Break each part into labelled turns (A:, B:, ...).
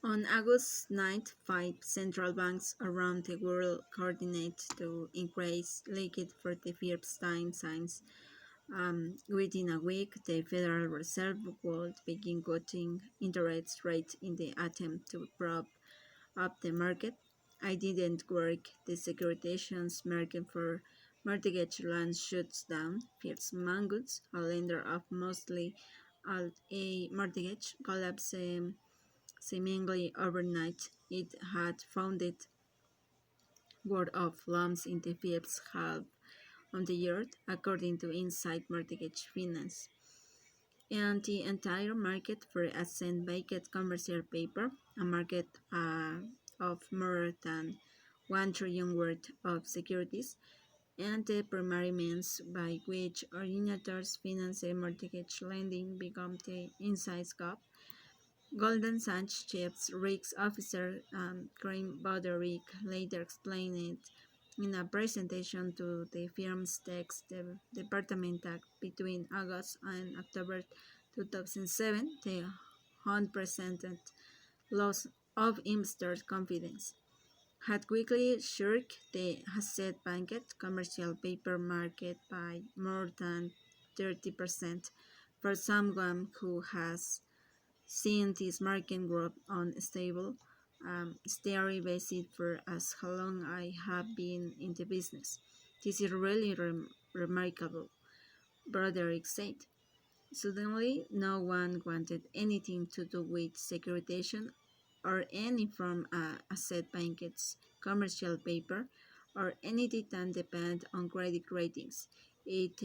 A: On August 9th, five central banks around the world coordinated to increase liquidity for the first time since within a week, the Federal Reserve would begin cutting interest rates in the attempt to prop up the market. I didn't work. The securitizations market for mortgage loans shuts down. First Mongoose, a lender of mostly Alt A mortgage, collapsed seemingly overnight. It had founded worth of loans in the first half of the year, according to Inside Mortgage Finance. And the entire market for asset-backed commercial paper, a market of more than 1 trillion worth of securities, and the primary means by which originators finance mortgage lending become the inside scope. Golden Sachs chief risk officer Graham Broderick later explained it in a presentation to the firm's tax department that between August and October 2007, the unprecedented loss of investor confidence had quickly shook the asset-backed commercial paper market by more than 30%. For someone who has seen this market grow unstable, steady basis for as long I have been in the business. This is really remarkable, Broderick said. Suddenly, no one wanted anything to do with securitization or any from asset bank's commercial paper or anything that depend on credit ratings. It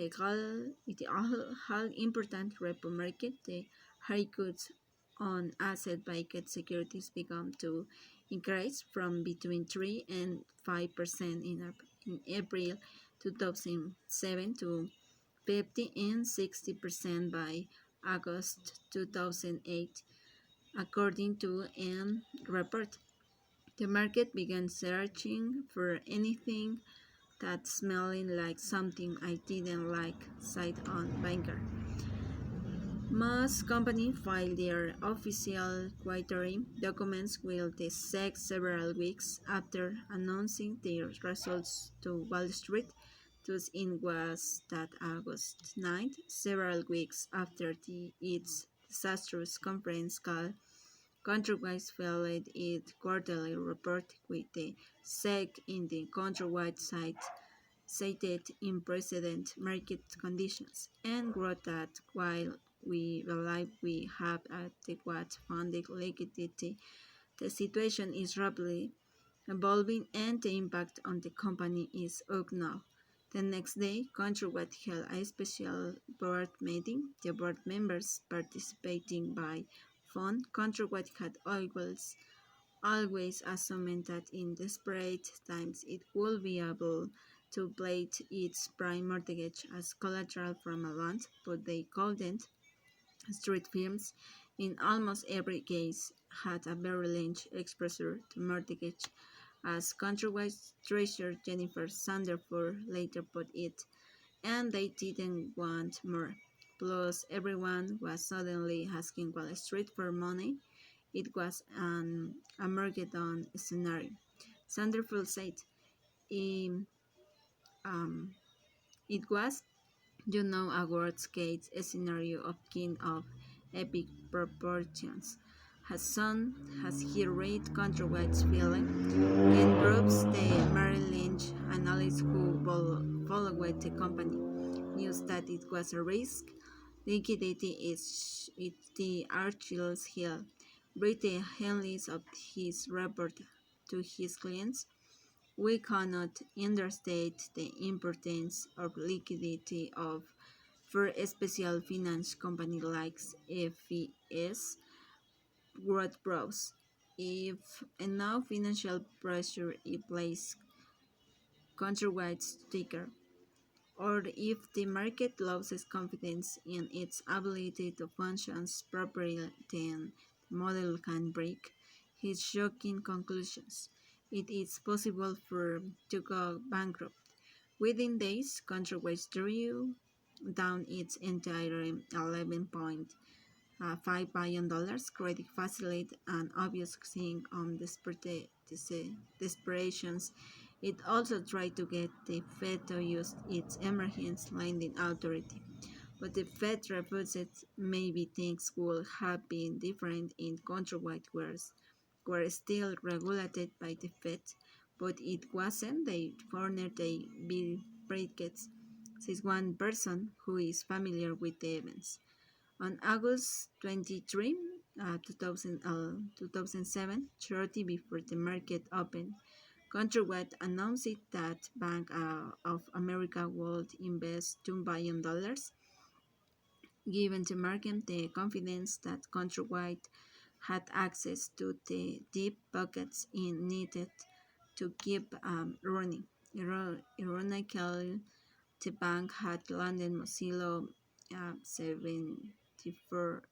A: all important repo market, the haircuts on asset-backed securities began to increase from between 3 and 5% in April 2007 to 50 and 60% by August 2008, according to an report. The market began searching for anything that smelling like something I didn't like, said on banker. Most companies file their official quarterly documents will take several weeks after announcing their results to Wall Street. Thus, it was that August 9th, several weeks after its disastrous conference call, Countrywide filed its quarterly report with the SEC in the Countrywide site cited unprecedented market conditions, and wrote that while we believe we have adequate funding liquidity, the situation is rapidly evolving and the impact on the company is unknown. The next day, Countrywide held a special board meeting. The board members participating by phone. Countrywide had always assumed that in desperate times it would be able to pledge its prime mortgage as collateral from a loan, but they couldn't. Street firms, in almost every case, had a very large exposure to mortgage, as Countrywide treasurer Jennifer Sanderford later put it, and they didn't want more. Plus, everyone was suddenly asking Wall Street for money. It was an Armageddon scenario. Sanderford said, "Im- um, it was, a worst case scenario of kind of epic proportions. Has he read Countrywide feeling? Ken Brooks, the Merrill Lynch analyst who followed the company, knew that it was a risk. Liquidity is the Achilles heel. Read the headlines of his report to his clients. We cannot understate the importance of liquidity for a special finance company like FES, Growth Bros. If enough financial pressure is placed countrywide sticker, or if the market loses confidence in its ability to function properly, then the model can break. His shocking conclusions. It is possible for to go bankrupt. Within days, Countrywide drew down its entire 11.5 $5 billion credit facility, an obvious thing on desperations. It also tried to get the Fed to use its emergency lending authority, but the Fed refused it. Maybe things would have been different in countrywide were still regulated by the Fed, but it wasn't. They cornered the Bill Brickets, says one person who is familiar with the events. On August 23, 2007, shortly before the market opened, Countrywide announced that Bank of America would invest $2 billion, giving the market the confidence that Countrywide had access to the deep pockets it needed to keep running. Ironically, the bank had landed Mozilla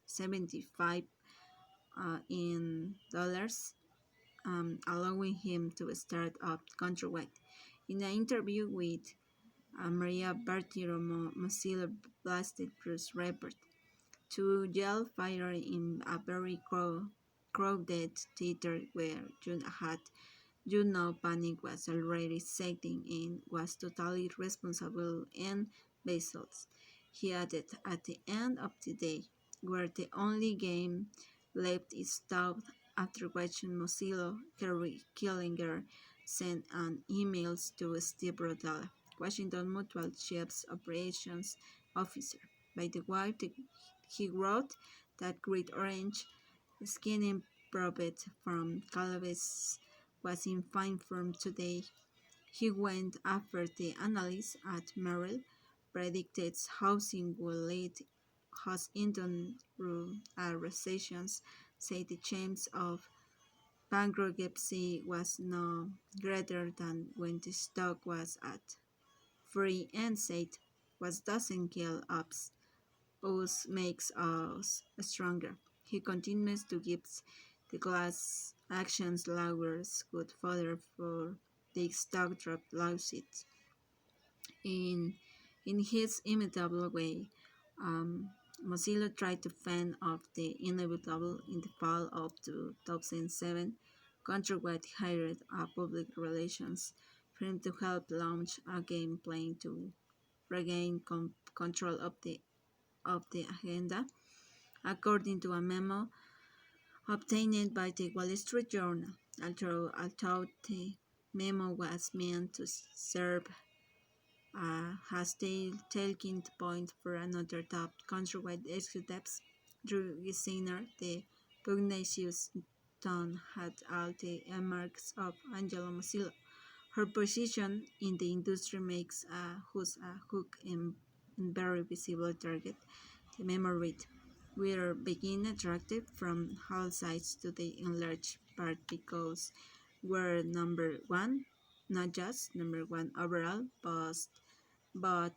A: 75 in dollars, allowing him to start up Countrywide. In an interview with Maria Bartiromo, Mozilla blasted Bruce Report to yell fire in a very crowded theater where panic was already setting in, was totally responsible and baseless. He added, at the end of the day, where the only game left is thought after watching Mozilla, Kerry Killinger sent an emails to Steve Rodella, Washington Mutual Chief's Operations Officer. By the way, he wrote that Great Orange, skinny prophet from Calaves, was in fine form today. He went after the analysts at Merrill, predicted housing will lead us into a recession, said the chance of bankruptcy was no greater than when the stock was at free, and said what doesn't kill us makes us stronger. He continues to give the class actions lawyers good fodder for the stock drop lawsuits. In, in his imitable way, um, Mozilla tried to fend off the inevitable. In the fall of 2007, Countrywide hired a public relations firm to help launch a game plan to regain control of the agenda, according to a memo obtained by the Wall Street Journal. Although the memo was meant to serve as the talking point for another top countrywide executives, Drew Gisiner, the pugnacious tone had all the marks of Angela Mozilla. Her position in the industry makes a hook and very visible target. The memo read, we are being attracted from all sides today in large part because we're number one, not just number one overall, but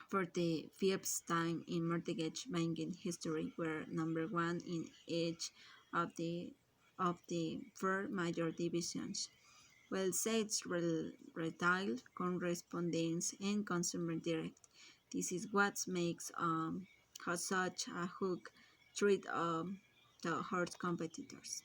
A: for the fifth time in mortgage banking history, we're number one in each of the four major divisions. Well, sales, retail, correspondence, and consumer direct. This is what makes such a hook treat the hard competitors.